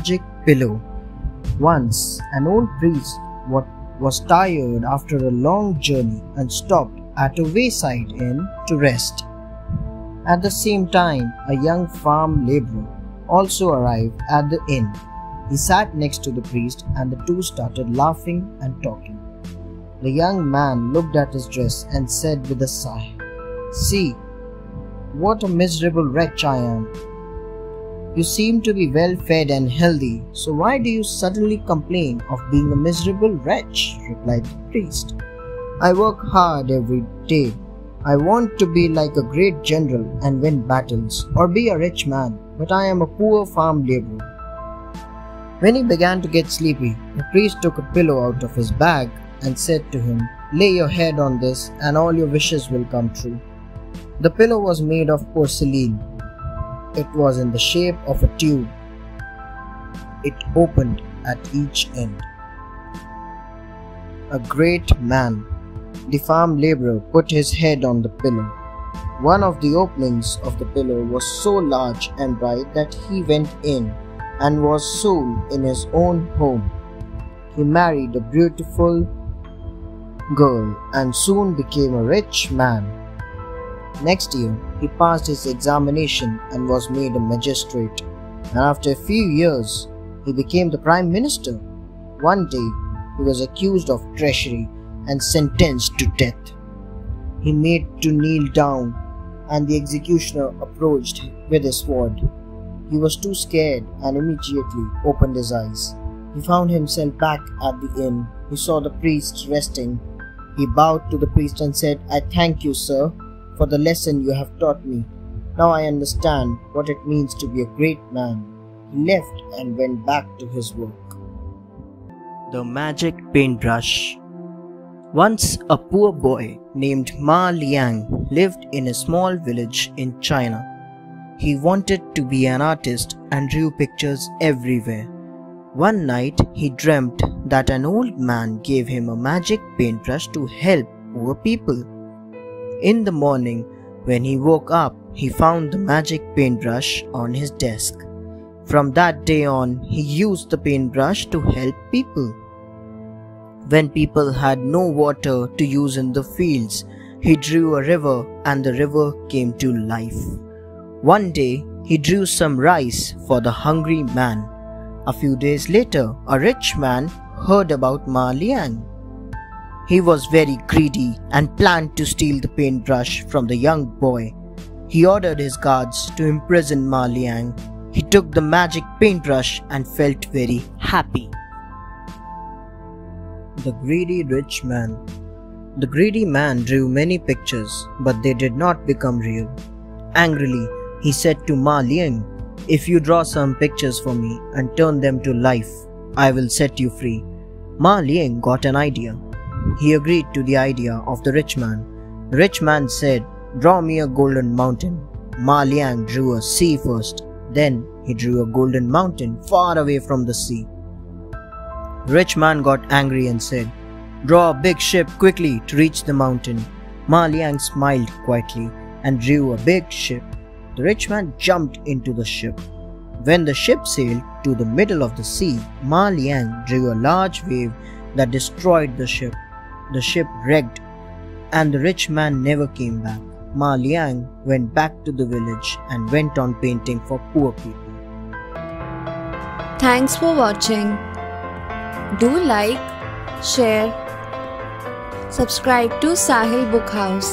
magic pillow. Once, an old priest was tired after a long journey and stopped at a wayside inn to rest. At the same time, a young farm laborer also arrived at the inn. He sat next to the priest and the two started laughing and talking. The young man looked at his dress and said with a sigh, "See, what a miserable wretch I am. You seem to be well fed and healthy, so why do you suddenly complain of being a miserable wretch?" replied the priest. "I work hard every day. I want to be like a great general and win battles, or be a rich man, but I am a poor farm laborer." When he began to get sleepy, the priest took a pillow out of his bag and said to him, "Lay your head on this and all your wishes will come true." The pillow was made of porcelain. It was in the shape of a tube. It opened at each end. A great man. The farm laborer put his head on the pillow. One of the openings of the pillow was so large and bright that he went in and was soon in his own home. He married a beautiful girl and soon became a rich man. Next year, he passed his examination and was made a magistrate, and after a few years, he became the prime minister. One day, he was accused of treachery and sentenced to death. He made to kneel down, and the executioner approached with his sword. He was too scared and immediately opened his eyes. He found himself back at the inn. He saw the priest resting. He bowed to the priest and said, "I thank you, sir, for the lesson you have taught me. Now I understand what it means to be a great man." He left and went back to his work. The magic paintbrush. Once a poor boy named Ma Liang lived in a small village in China. He wanted to be an artist and drew pictures everywhere. One night he dreamt that an old man gave him a magic paintbrush to help poor people. In the morning, when he woke up, he found the magic paintbrush on his desk. From that day on, he used the paintbrush to help people. When people had no water to use in the fields, he drew a river and the river came to life. One day, he drew some rice for the hungry man. A few days later, a rich man heard about Ma Liang. He was very greedy and planned to steal the paintbrush from the young boy. He ordered his guards to imprison Ma Liang. He took the magic paintbrush and felt very happy. The greedy rich man. The greedy man drew many pictures, but they did not become real. Angrily, he said to Ma Liang, "If you draw some pictures for me and turn them to life, I will set you free." Ma Liang got an idea. He agreed to the idea of the rich man. The rich man said, "Draw me a golden mountain." Ma Liang drew a sea first. Then he drew a golden mountain far away from the sea. The rich man got angry and said, "Draw a big ship quickly to reach the mountain." Ma Liang smiled quietly and drew a big ship. The rich man jumped into the ship. When the ship sailed to the middle of the sea, Ma Liang drew a large wave that destroyed the ship. The ship wrecked, and the rich man never came back. Ma Liang went back to the village and went on painting for poor people. Thanks for watching. Do like, share, subscribe to Sahil Book House.